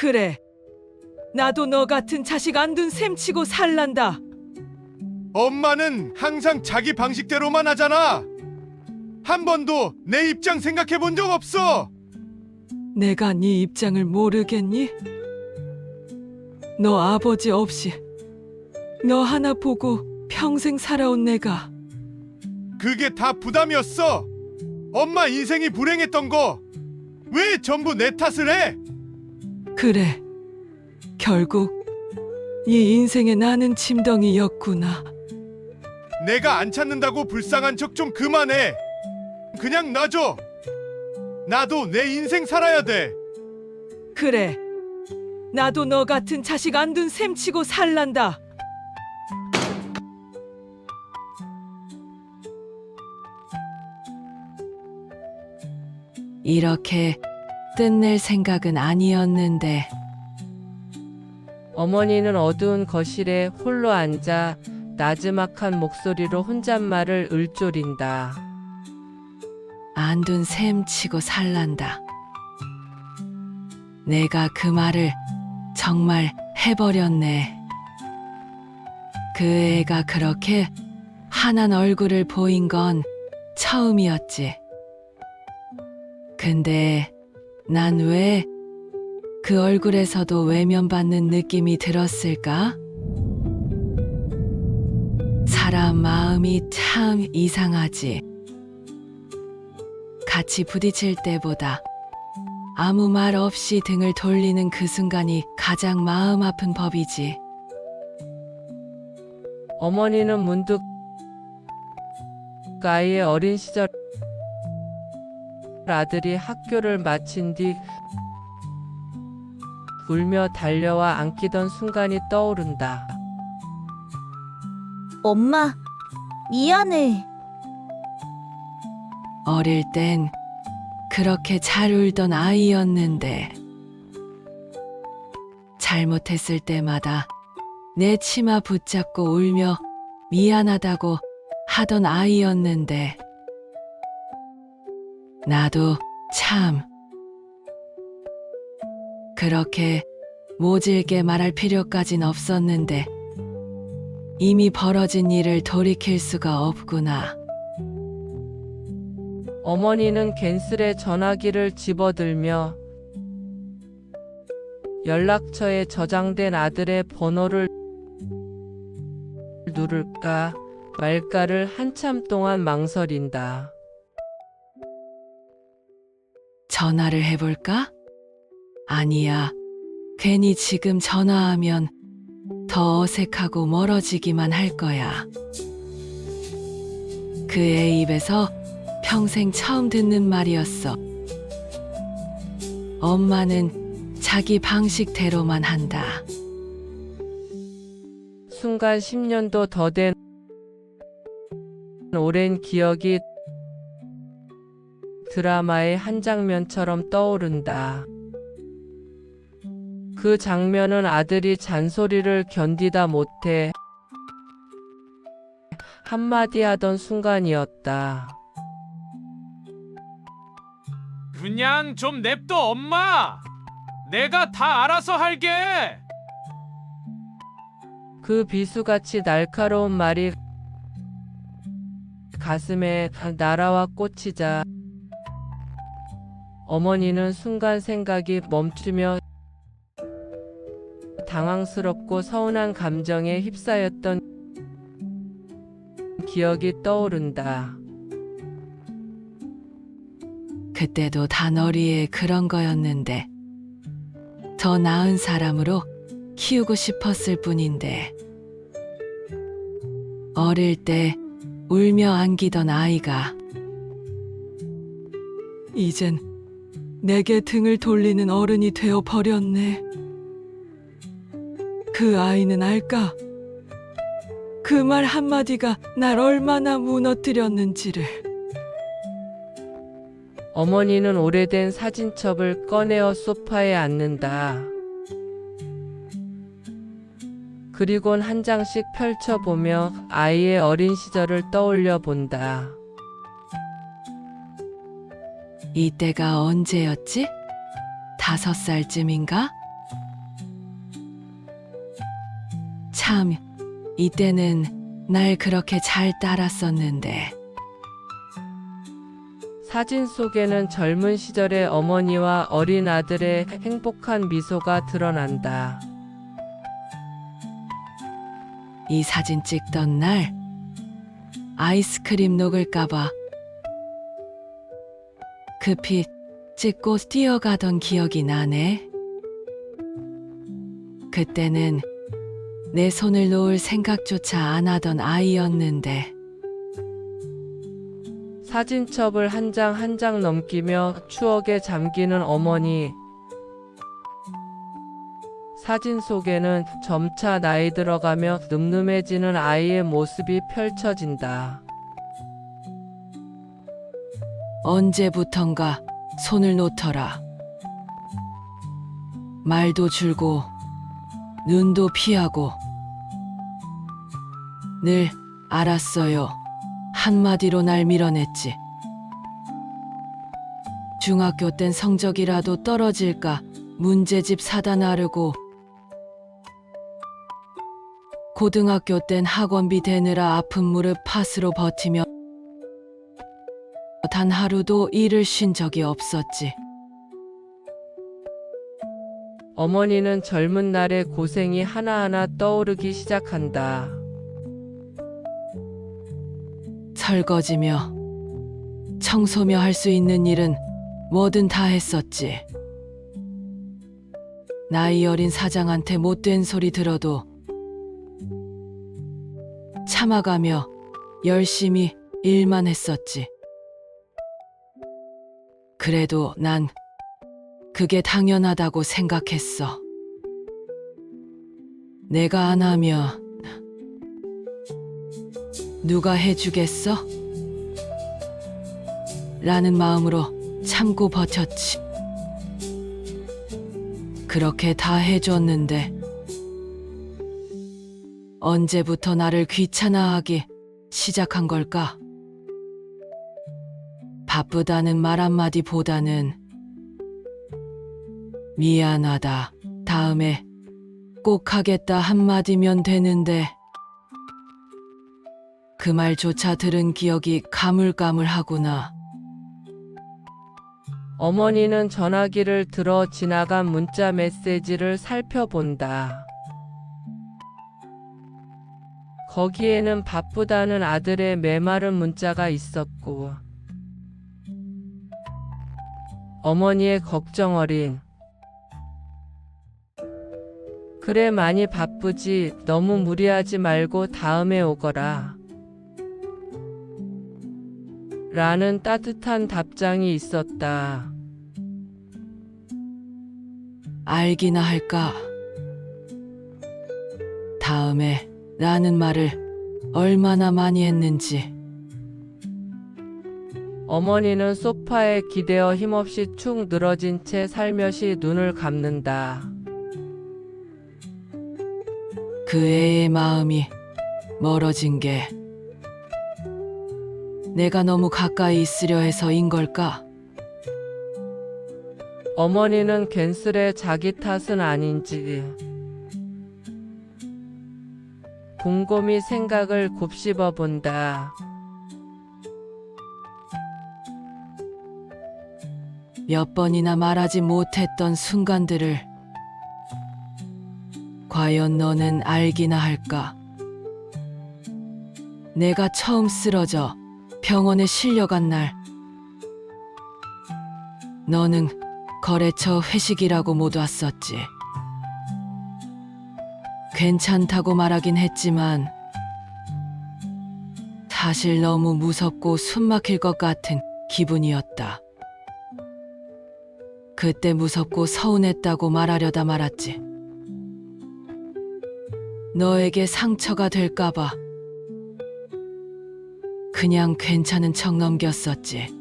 그래. 나도 너 같은 자식 안 둔 셈 치고 살란다. 엄마는 항상 자기 방식대로만 하잖아. 한 번도 내 입장 생각해 본 적 없어. 내가 네 입장을 모르겠니? 너 아버지 없이 너 하나 보고 평생 살아온 내가 그게 다 부담이었어. 엄마 인생이 불행했던 거 왜 전부 내 탓을 해? 그래. 결국 네 인생에 나는 짐덩이였구나. 내가 안 찾는다고 불쌍한 척 좀 그만해. 그냥 놔줘. 나도 내 인생 살아야 돼. 그래. 나도 너 같은 자식 안 둔 셈 치고 살란다. 이렇게 끝낼 생각은 아니었는데 어머니는 어두운 거실에 홀로 앉아 나지막한 목소리로 혼잣말을 을조린다. 안 둔 셈 치고 살란다. 내가 그 말을 정말 해버렸네. 그 애가 그렇게 환한 얼굴을 보인 건 처음이었지. 근데 난 왜 그 얼굴에서도 외면받는 느낌이 들었을까? 사람 마음이 참 이상하지. 같이 부딪힐 때보다 아무 말 없이 등을 돌리는 그 순간이 가장 마음 아픈 법이지. 어머니는 문득 아이의 어린 시절 아들이 학교를 마친 뒤 울며 달려와 안기던 순간이 떠오른다. 엄마, 미안해. 어릴 땐 그렇게 잘 울던 아이였는데 잘못했을 때마다 내 치마 붙잡고 울며 미안하다고 하던 아이였는데 나도 참 그렇게 모질게 말할 필요까진 없었는데 이미 벌어진 일을 돌이킬 수가 없구나. 어머니는 괜스레 전화기를 집어들며 연락처에 저장된 아들의 번호를 누를까 말까를 한참 동안 망설인다. 전화를 해볼까? 아니야. 괜히 지금 전화하면 더 어색하고 멀어지기만 할 거야. 그 애 입에서 평생 처음 듣는 말이었어. 엄마는 자기 방식대로만 한다. 순간 10년도 더 된 오랜 기억이 드라마의 한 장면처럼 떠오른다. 그 장면은 아들이 잔소리를 견디다 못해 한마디 하던 순간이었다. 그냥 좀 냅둬, 엄마. 내가 다 알아서 할게. 그 비수같이 날카로운 말이 가슴에 날아와 꽂히자 어머니는 순간 생각이 멈추며 당황스럽고 서운한 감정에 휩싸였던 기억이 떠오른다. 그때도 단어리에 그런 거였는데 더 나은 사람으로 키우고 싶었을 뿐인데 어릴 때 울며 안기던 아이가 이젠 내게 등을 돌리는 어른이 되어 버렸네. 그 아이는 알까? 그 말 한마디가 날 얼마나 무너뜨렸는지를. 어머니는 오래된 사진첩을 꺼내어 소파에 앉는다. 그리곤 한 장씩 펼쳐보며 아이의 어린 시절을 떠올려 본다. 이때가 언제였지? 5살쯤인가? 참, 이때는 날 그렇게 잘 따랐었는데. 사진 속에는 젊은 시절의 어머니와 어린 아들의 행복한 미소가 드러난다. 이 사진 찍던 날 아이스크림 녹을까봐 급히 찍고 뛰어가던 기억이 나네. 그때는 내 손을 놓을 생각조차 안 하던 아이였는데. 사진첩을 한 장 한 장 넘기며 추억에 잠기는 어머니. 사진 속에는 점차 나이 들어가며 늠름해지는 아이의 모습이 펼쳐진다. 언제부턴가 손을 놓더라. 말도 줄고 눈도 피하고 늘 알았어요 한마디로 날 밀어냈지. 중학교 땐 성적이라도 떨어질까 문제집 사다 나르고, 고등학교 땐 학원비 대느라 아픈 무릎 팥으로 버티며 단 하루도 일을 쉰 적이 없었지. 어머니는 젊은 날의 고생이 하나하나 떠오르기 시작한다. 설거지며 청소며 할 수 있는 일은 뭐든 다 했었지. 나이 어린 사장한테 못된 소리 들어도 참아가며 열심히 일만 했었지. 그래도 난 그게 당연하다고 생각했어. 내가 안 하면 누가 해주겠어? 라는 마음으로 참고 버텼지. 그렇게 다 해줬는데 언제부터 나를 귀찮아하기 시작한 걸까? 바쁘다는 말 한마디보다는 미안하다, 다음에 꼭 하겠다 한마디면 되는데, 그 말조차 들은 기억이 가물가물하구나. 어머니는 전화기를 들어 지나간 문자 메시지를 살펴본다. 거기에는 바쁘다는 아들의 메마른 문자가 있었고, 어머니의 걱정 어린 "그래 많이 바쁘지, 너무 무리하지 말고 다음에 오거라" 라는 따뜻한 답장이 있었다. 알기나 할까? 다음에 라는 말을 얼마나 많이 했는지. 어머니는 소파에 기대어 힘없이 축 늘어진 채 살며시 눈을 감는다. 그 애의 마음이 멀어진 게 내가 너무 가까이 있으려 해서인 걸까? 어머니는 괜스레 자기 탓은 아닌지 곰곰이 생각을 곱씹어 본다. 몇 번이나 말하지 못했던 순간들을 과연 너는 알기나 할까? 내가 처음 쓰러져 병원에 실려간 날, 너는 거래처 회식이라고 못 왔었지. 괜찮다고 말하긴 했지만 사실 너무 무섭고 숨막힐 것 같은 기분이었다. 그때 무섭고 서운했다고 말하려다 말았지. 너에게 상처가 될까봐 그냥 괜찮은 척 넘겼었지.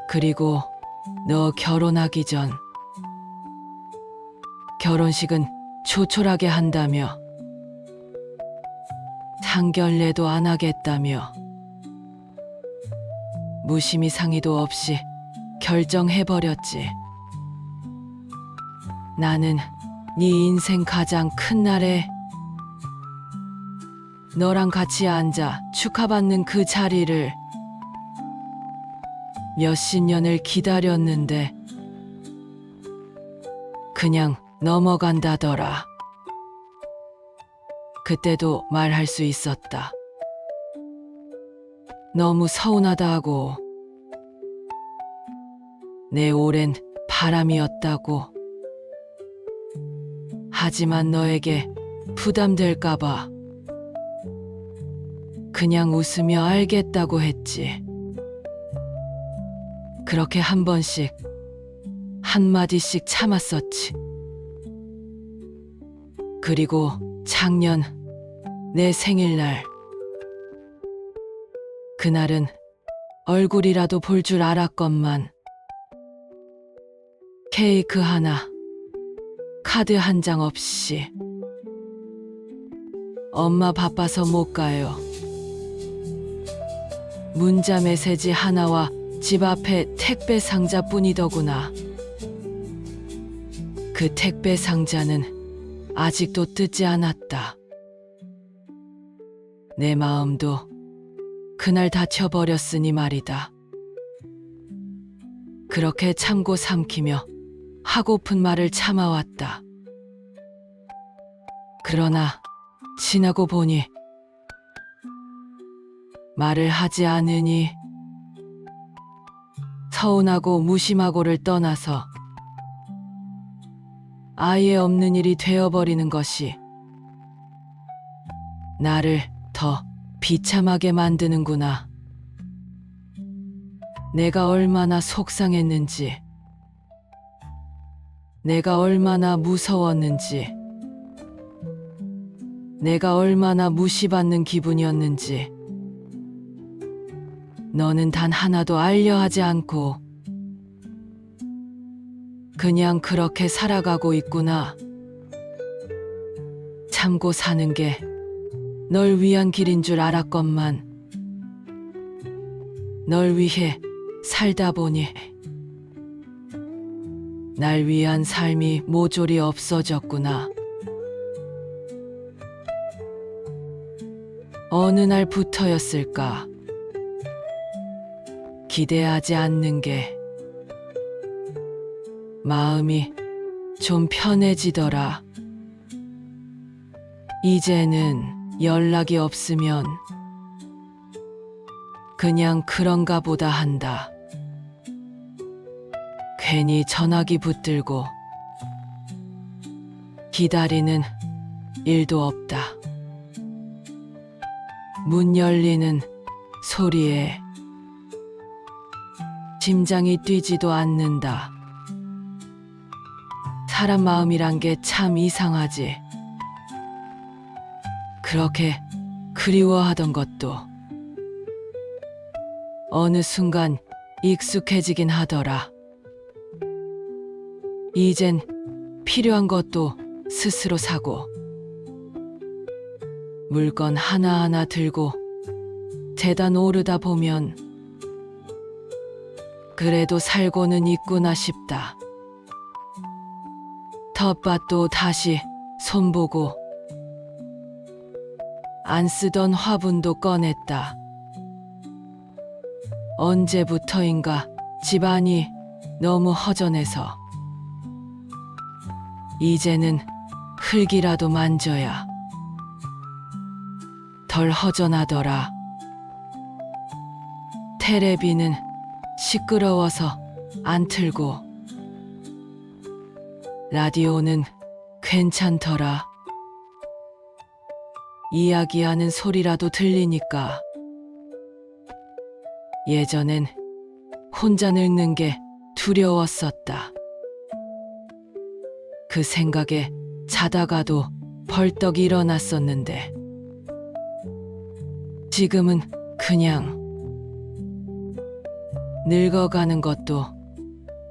그리고 너 결혼하기 전 결혼식은 조촐하게 한다며, 상견례도 안 하겠다며, 무심히 상의도 없이 결정해버렸지. 나는 네 인생 가장 큰 날에 너랑 같이 앉아 축하받는 그 자리를 몇십 년을 기다렸는데 그냥 넘어간다더라. 그때도 말할 수 있었다. 너무 서운하다 하고 내 오랜 바람이었다고. 하지만 너에게 부담될까봐 그냥 웃으며 알겠다고 했지. 그렇게 한 번씩 한마디씩 참았었지. 그리고 작년 내 생일날, 그날은 얼굴이라도 볼 줄 알았건만 케이크 하나, 카드 한 장 없이 엄마 바빠서 못 가요. 문자 메시지 하나와 집 앞에 택배 상자뿐이더구나. 그 택배 상자는 아직도 뜯지 않았다. 내 마음도 그날 다쳐버렸으니 말이다. 그렇게 참고 삼키며 하고픈 말을 참아왔다. 그러나 지나고 보니 말을 하지 않으니 서운하고 무심하고를 떠나서 아예 없는 일이 되어버리는 것이 나를 더 비참하게 만드는구나. 내가 얼마나 속상했는지, 내가 얼마나 무서웠는지, 내가 얼마나 무시받는 기분이었는지 너는 단 하나도 알려 하지 않고 그냥 그렇게 살아가고 있구나. 참고 사는 게 널 위한 길인 줄 알았건만 널 위해 살다 보니 날 위한 삶이 모조리 없어졌구나. 어느 날부터였을까? 기대하지 않는 게 마음이 좀 편해지더라. 이제는 연락이 없으면 그냥 그런가 보다 한다. 괜히 전화기 붙들고 기다리는 일도 없다. 문 열리는 소리에 심장이 뛰지도 않는다. 사람 마음이란 게 참 이상하지. 그렇게 그리워하던 것도 어느 순간 익숙해지긴 하더라. 이젠 필요한 것도 스스로 사고 물건 하나하나 들고 계단 오르다 보면 그래도 살고는 있구나 싶다. 텃밭도 다시 손보고 안 쓰던 화분도 꺼냈다. 언제부터인가 집안이 너무 허전해서 이제는 흙이라도 만져야 덜 허전하더라. 테레비는 시끄러워서 안 틀고 라디오는 괜찮더라. 이야기하는 소리라도 들리니까. 예전엔 혼자 늙는 게 두려웠었다. 그 생각에 자다가도 벌떡 일어났었는데 지금은 그냥 늙어가는 것도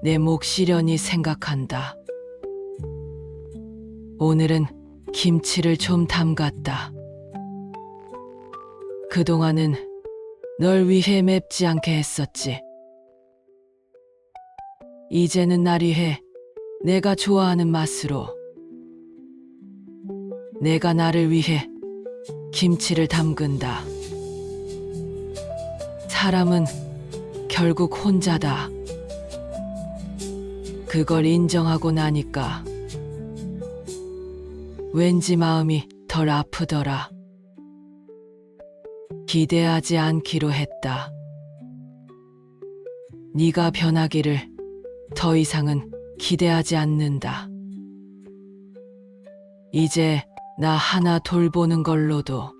내 몫이려니 생각한다. 오늘은 김치를 좀 담갔다. 그동안은 널 위해 맵지 않게 했었지. 이제는 날 위해 내가 좋아하는 맛으로 내가 나를 위해 김치를 담근다. 사람은 결국 혼자다. 그걸 인정하고 나니까 왠지 마음이 덜 아프더라. 기대하지 않기로 했다. 네가 변하기를 더 이상은 기대하지 않는다. 이제 나 하나 돌보는 걸로도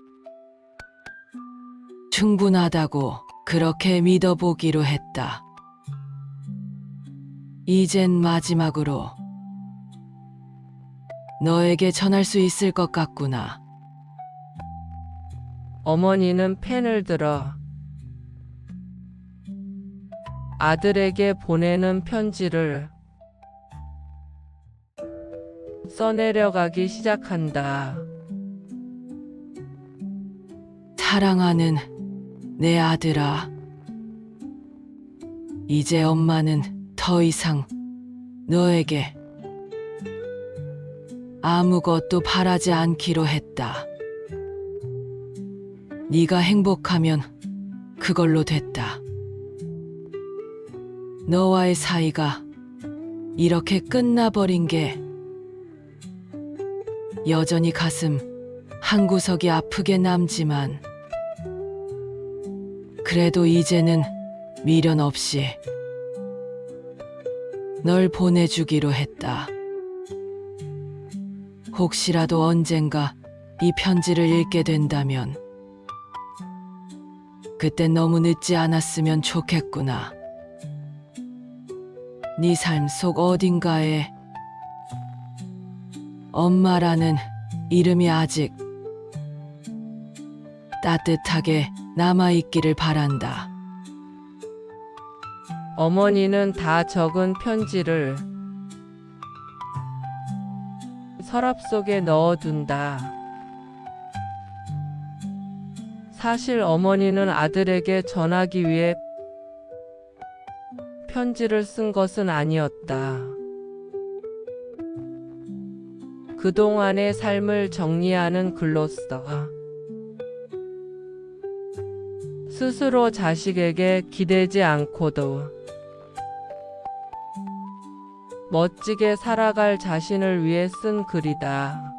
충분하다고 그렇게 믿어보기로 했다. 이젠 마지막으로 너에게 전할 수 있을 것 같구나. 어머니는 펜을 들어 아들에게 보내는 편지를 써내려가기 시작한다. 사랑하는 내 아들아, 이제 엄마는 더 이상 너에게 아무것도 바라지 않기로 했다. 네가 행복하면 그걸로 됐다. 너와의 사이가 이렇게 끝나버린 게 여전히 가슴 한구석이 아프게 남지만 그래도 이제는 미련 없이 널 보내주기로 했다. 혹시라도 언젠가 이 편지를 읽게 된다면 그땐 너무 늦지 않았으면 좋겠구나. 네 삶 속 어딘가에 엄마라는 이름이 아직 따뜻하게 남아있기를 바란다. 어머니는 다 적은 편지를 서랍 속에 넣어둔다. 사실 어머니는 아들에게 전하기 위해 편지를 쓴 것은 아니었다. 그동안의 삶을 정리하는 글로써 스스로 자식에게 기대지 않고도 멋지게 살아갈 자신을 위해 쓴 글이다.